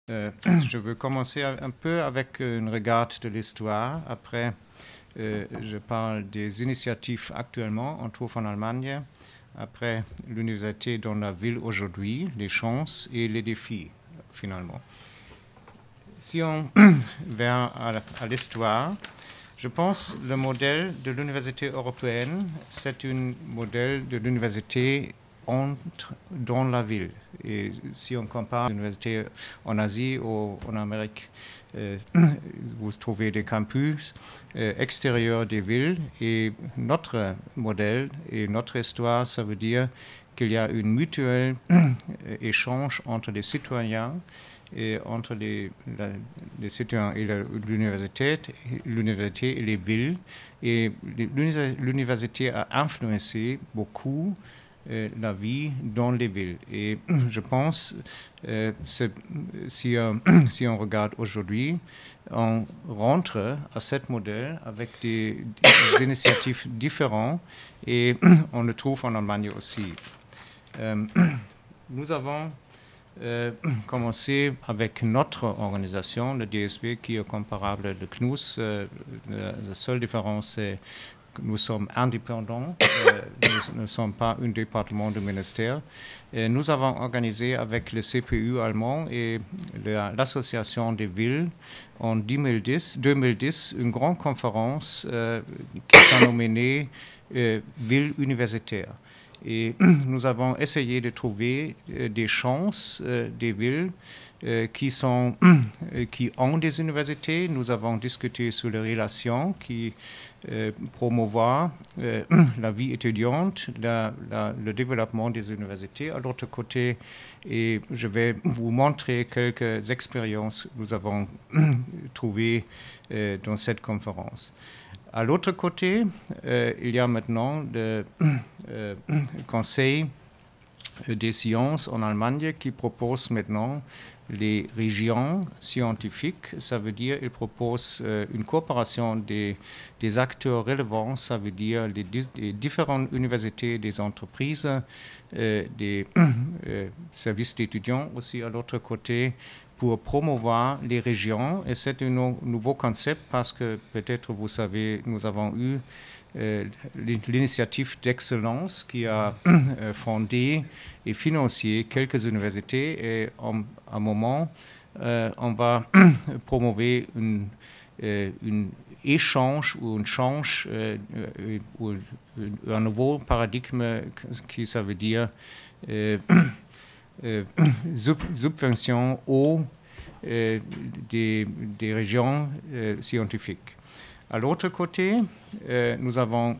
Je veux commencer un peu avec un regard de l'histoire. Après, je parle des initiatives actuellement, on trouve en Allemagne. Après, l'université dans la ville aujourd'hui, les chances et les défis, finalement. Si on va à l'histoire, je pense que le modèle de l'université européenne, c'est un modèle de l'université dans la ville. Et si on compare l'université en Asie ou en Amérique, vous trouvez des campus extérieurs des villes. Et notre modèle et notre histoire, ça veut dire qu'il y a un mutuel échange entre les citoyens et entre les citoyens et l'université et les villes. Et l'université a influencé beaucoup la vie dans les villes. Et je pense, si on regarde aujourd'hui, on rentre à ce modèle avec des initiatives différentes et on le trouve en Allemagne aussi. Nous avons commencé avec notre organisation, le DSB, qui est comparable de CNUS. La seule différence, c'est que nous sommes indépendants, nous ne sommes pas un département du ministère. Et nous avons organisé avec le CPU allemand et l'association des villes en 2010 une grande conférence qui s'est nommée Ville universitaire. Et nous avons essayé de trouver des chances des villes qui ont des universités. Nous avons discuté sur les relations qui promouvoir la vie étudiante, le développement des universités. À l'autre côté, et je vais vous montrer quelques expériences que nous avons trouvées dans cette conférence. À l'autre côté, il y a maintenant le Conseil des sciences en Allemagne qui propose maintenant les régions scientifiques. Ça veut dire qu'il propose une coopération des acteurs relevants, ça veut dire les différentes universités, des entreprises, des services d'étudiants aussi à l'autre côté, pour promouvoir les régions. Et c'est un nouveau concept parce que peut-être vous savez, nous avons eu l'initiative d'excellence qui a fondé et financé quelques universités. Et à un moment, on va promouvoir un échange ou un change, ou un nouveau paradigme qui ça veut dire subvention aux des régions scientifiques. À l'autre côté, nous avons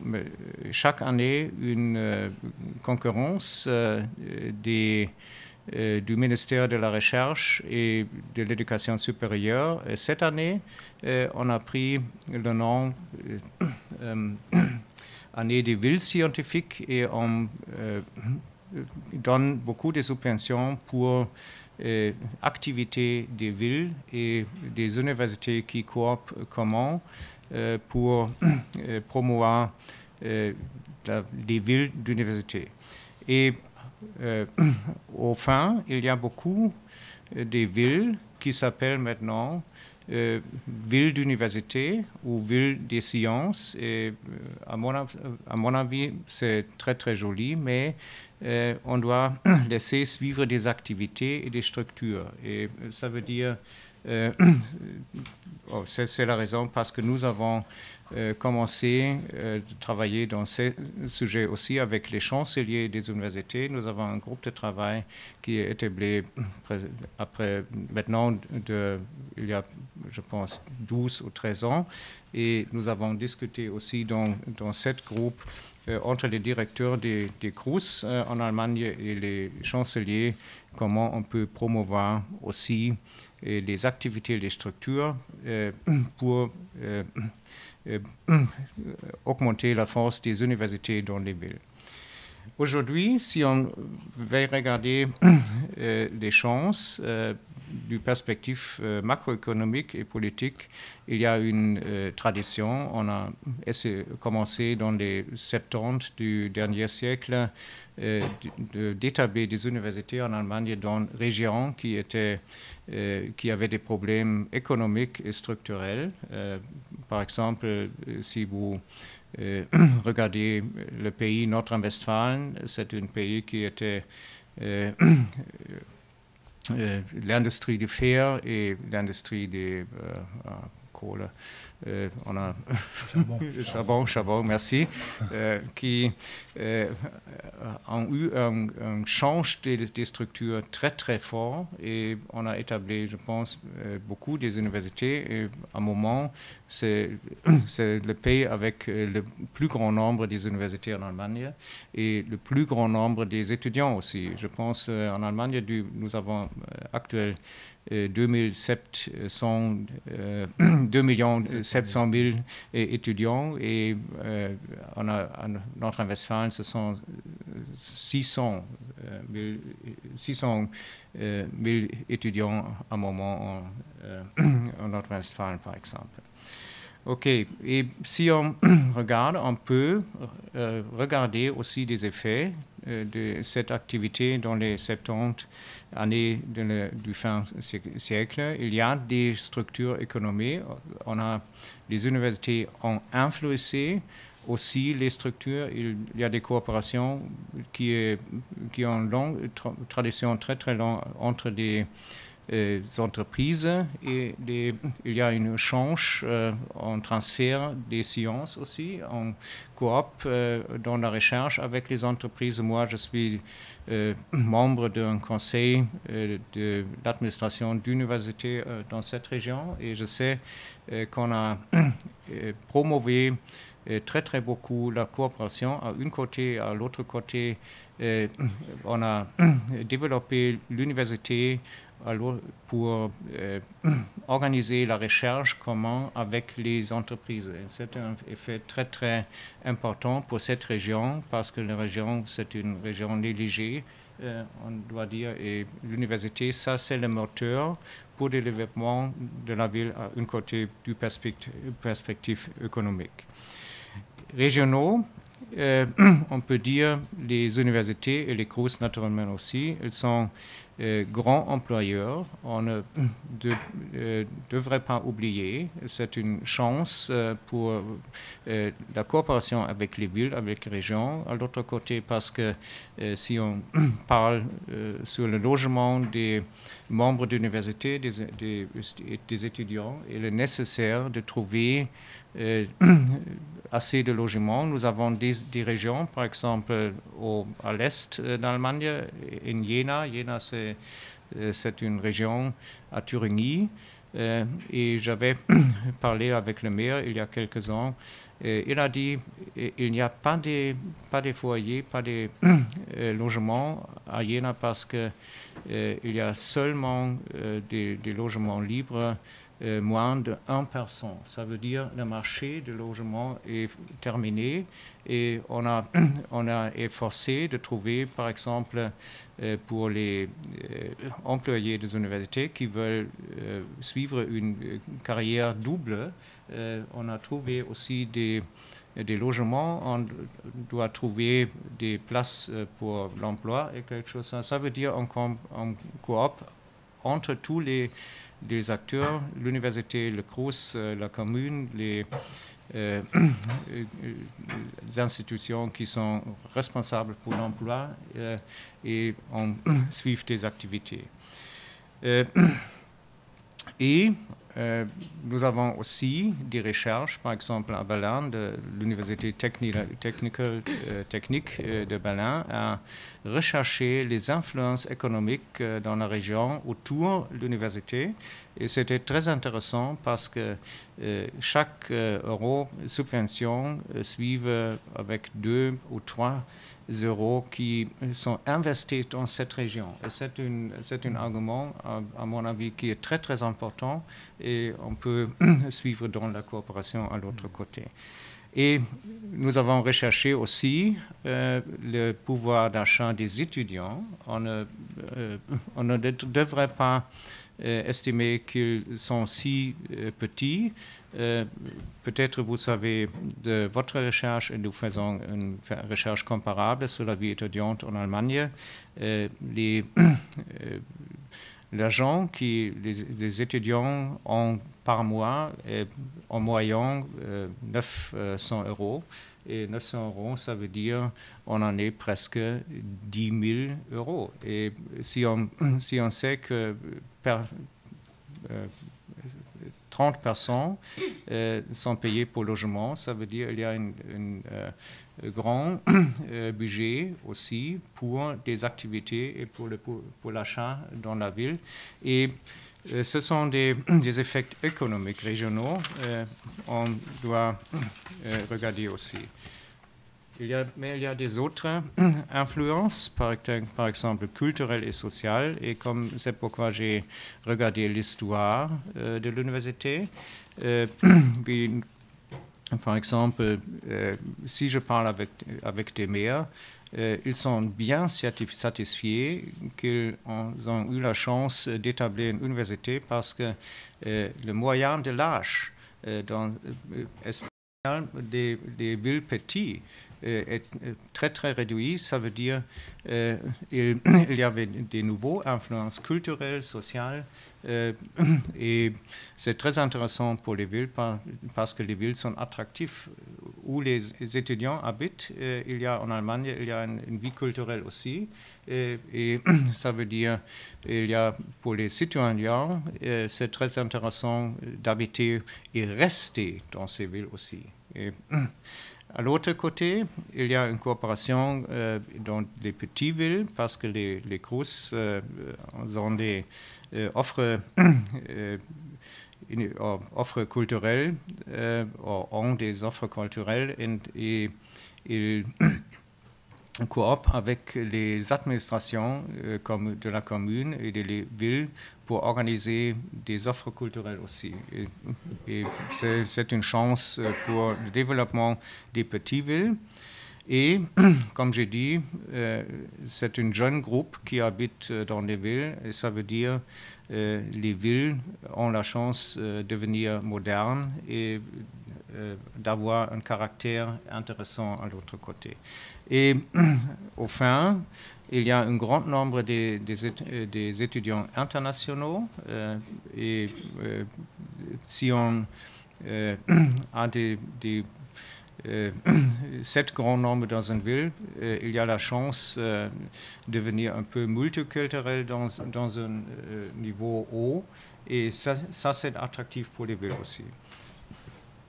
chaque année une concurrence du ministère de la Recherche et de l'Éducation supérieure. Et cette année, on a pris le nom Année des villes scientifiques et on donne beaucoup de subventions pour activités des villes et des universités qui coopèrent comment pour promouvoir les villes d'université. Et au fin, il y a beaucoup de villes qui s'appellent maintenant ville d'université ou ville des sciences. Et à mon avis, c'est très très joli, mais on doit laisser suivre des activités et des structures. Et ça veut dire, c'est la raison parce que nous avons commencé de travailler dans ces sujets aussi avec les chanceliers des universités. Nous avons un groupe de travail qui est établi après maintenant, il y a, je pense, 12 ou 13 ans. Et nous avons discuté aussi dans ce groupe entre les directeurs des CRUS en Allemagne et les chanceliers, comment on peut promouvoir aussi les activités, les structures pour augmenter la force des universités dans les villes. Aujourd'hui, si on va regarder les chances du perspective macroéconomique et politique, il y a une tradition. On a commencé dans les 70 du dernier siècle d'établir des universités en Allemagne dans régions qui avaient des problèmes économiques et structurels. Par exemple, si vous regardez le pays Nordrhein-Westfalen, c'est un pays qui était l'industrie du fer et l'industrie des colle. On a charbon, merci, qui ont eu un change des structures très très fort et on a établi, je pense, beaucoup des universités. Et à un moment, c'est le pays avec le plus grand nombre des universités en Allemagne et le plus grand nombre des étudiants aussi. Je pense en Allemagne, nous avons actuellement 2 700 000 étudiants et on a, à Nordrhein-Westfalen, ce sont 600 000 étudiants à un moment en Nordrhein-Westfalen, par exemple. OK, et si on regarde, on peut regarder aussi des effets de cette activité dans les 70 années du fin siècle. Il y a des structures économiques. Les universités ont influencé aussi les structures. Il y a des coopérations qui ont une longue tradition très très longue entre des entreprises et il y a un échange en transfert des sciences aussi, en coop dans la recherche avec les entreprises. Moi, je suis membre d'un conseil de l'administration d'université dans cette région et je sais qu'on a promouvé très très beaucoup la coopération à un côté, à l'autre côté. On a développé l'université pour organiser la recherche commun avec les entreprises. C'est un effet très très important pour cette région parce que la région, c'est une région négligée, on doit dire, et l'université, ça c'est le moteur pour le développement de la ville à un côté du perspective économique. Régionaux, on peut dire les universités et les CRUS naturellement aussi, elles sont grands employeurs. On ne devrait pas oublier, c'est une chance pour la coopération avec les villes, avec les régions. À l'autre côté, parce que si on parle sur le logement des membres d'université, des étudiants, il est nécessaire de trouver assez de logements. Nous avons des régions, par exemple à l'est d'Allemagne, en Jena. Jena, c'est une région à Thuringie. Et j'avais parlé avec le maire il y a quelques ans. Il a dit qu'il n'y a pas de foyers, pas de logements à Jena parce qu'il y a seulement des logements libres. Moins de 1%. Ça veut dire que le marché du logement est terminé et on a efforcé de trouver, par exemple, pour les employés des universités qui veulent suivre une carrière double, on a trouvé aussi des logements, on doit trouver des places pour l'emploi et quelque chose. Ça veut dire en coop entre tous les acteurs, l'université, le CRUS, la commune, les institutions qui sont responsables pour l'emploi et on suit des activités. Et nous avons aussi des recherches, par exemple à Berlin, de l'Université technique de Berlin, à rechercher les influences économiques dans la région autour de l'université. Et c'était très intéressant parce que chaque euro subvention suive avec 2 ou 3 euros qui sont investis dans cette région. Et c'est un argument, à mon avis, qui est très, très important et on peut suivre dans la coopération à l'autre côté. Et nous avons recherché aussi le pouvoir d'achat des étudiants. On ne devrait pas estimer qu'ils sont si petits. Peut-être vous savez de votre recherche, et nous faisons une recherche comparable sur la vie étudiante en Allemagne. L'argent que les étudiants ont par mois est en moyenne 900 €. Et 900 €, ça veut dire en année presque 10 000 €. Et si on sait que 30% sont payés pour le logement, ça veut dire qu'il y a un grand budget aussi pour des activités et pour l'achat dans la ville. Et ce sont des effets économiques régionaux. On doit regarder aussi. Mais il y a des autres influences, par exemple culturelles et sociales, et c'est pourquoi j'ai regardé l'histoire de l'université. Par exemple, si je parle avec des maires, ils sont bien satisfaits qu'ils ont eu la chance d'établir une université parce que le moyen de l'âge dans des villes petites est très très réduit. Ça veut dire il y avait des nouveaux influences culturelles, sociales, et c'est très intéressant pour les villes parce que les villes sont attractives. Où les étudiants habitent, en Allemagne, il y a une vie culturelle aussi. Et ça veut dire il y a pour les citoyens, c'est très intéressant d'habiter et rester dans ces villes aussi. Et, à l'autre côté, il y a une coopération dans les petites villes parce que les grosses ont des offres culturelles, ont des offres culturelles et ils coopèrent avec les administrations de la commune et des villes pour organiser des offres culturelles aussi. Et c'est une chance pour le développement des petites villes. Et, comme j'ai dit, c'est un jeune groupe qui habite dans les villes, et ça veut dire les villes ont la chance de devenir modernes et d'avoir un caractère intéressant à l'autre côté. Et au fin, il y a un grand nombre des étudiants internationaux et si on a cet grand nombre dans une ville, il y a la chance de devenir un peu multiculturel dans un niveau haut et ça c'est attractif pour les villes aussi.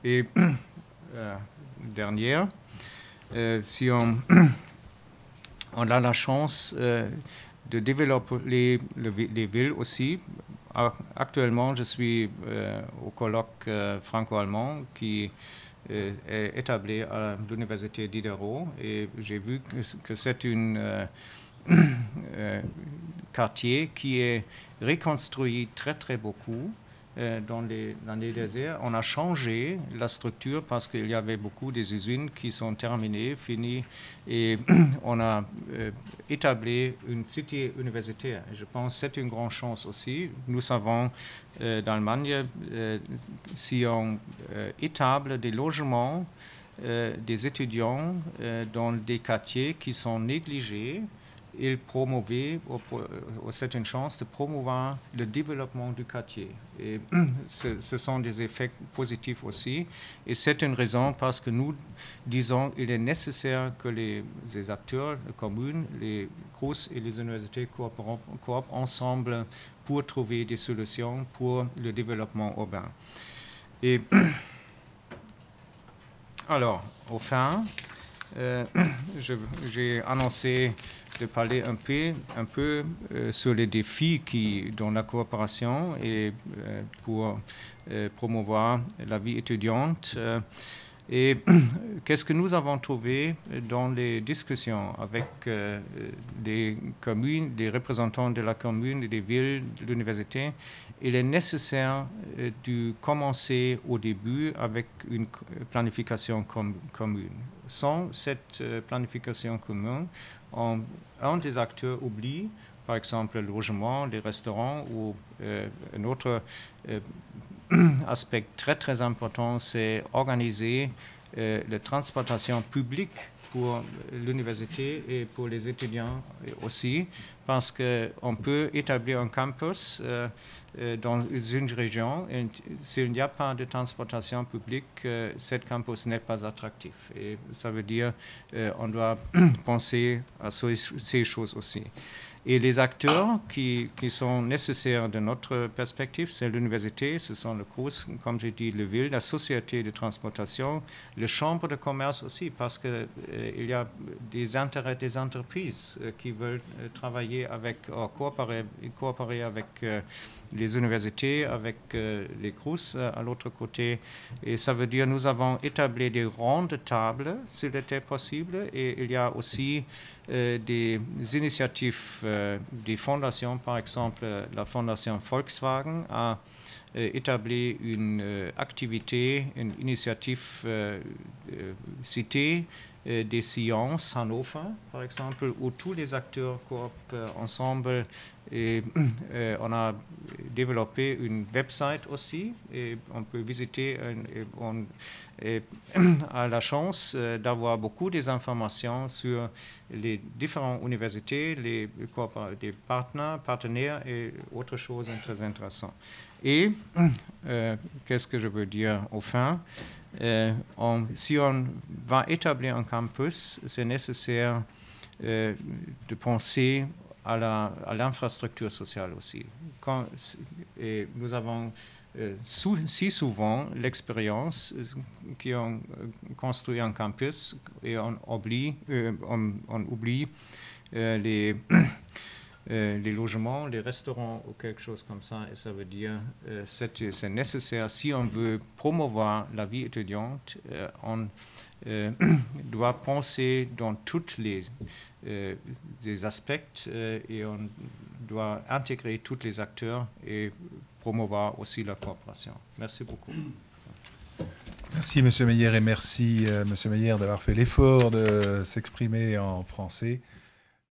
Et dernière, si on a la chance de développer les villes aussi. Actuellement, je suis au colloque franco-allemand qui est établi à l'université Diderot et j'ai vu que c'est un quartier qui est reconstruit très très beaucoup dans les déserts. On a changé la structure parce qu'il y avait beaucoup des usines qui sont terminées, finies, et on a établi une cité universitaire. Et je pense que c'est une grande chance aussi. Nous savons d'Allemagne, si on établit des logements des étudiants dans des quartiers qui sont négligés, c'est une chance de promouvoir le développement du quartier. Et ce sont des effets positifs aussi. Et c'est une raison parce que nous disons qu'il est nécessaire que les acteurs, les communes, les grosses et les universités coopèrent ensemble pour trouver des solutions pour le développement urbain. Et alors, au fin, j'ai annoncé de parler un peu sur les défis dans la coopération et pour promouvoir la vie étudiante. Et qu'est-ce que nous avons trouvé dans les discussions avec des communes, des représentants de la commune, des villes, de l'université? Il est nécessaire de commencer au début avec une planification commune. Sans cette planification commune, un des acteurs oublie, par exemple le logement, les restaurants, ou un autre aspect très très important, c'est organiser la transportation publique pour l'université et pour les étudiants aussi, parce qu'on peut établir un campus dans une région, et s'il n'y a pas de transportation publique, cet campus n'est pas attractif. Et ça veut dire qu'on doit penser à ces choses aussi. Et les acteurs qui sont nécessaires de notre perspective, c'est l'université, ce sont le CRUS, comme j'ai dit, la ville, la société de transportation, les chambres de commerce aussi, parce qu'il y a des intérêts des entreprises qui veulent travailler avec, coopérer avec les universités, avec les CRUS à l'autre côté. Et ça veut dire que nous avons établi des rondes tables, s'il était possible, et il y a aussi des initiatives des fondations, par exemple la fondation Volkswagen a établi une activité, une initiative citée des sciences Hannover, par exemple, où tous les acteurs coopèrent ensemble. Et on a développé une website aussi, et on peut visiter, on a la chance d'avoir beaucoup des informations sur les différentes universités, les partenaires et autres choses très intéressantes. Et qu'est-ce que je veux dire au fin? Si on va établir un campus, c'est nécessaire de penser à l'infrastructure sociale aussi. Et nous avons si souvent l'expérience qui ont construit un campus et on oublie les logements, les restaurants ou quelque chose comme ça. Et ça veut dire que c'est nécessaire, si on veut promouvoir la vie étudiante, on doit penser dans tous les aspects et on doit intégrer tous les acteurs et promouvoir aussi la coopération. Merci beaucoup. Merci M. Meyer et merci M. Meyer d'avoir fait l'effort de s'exprimer en français.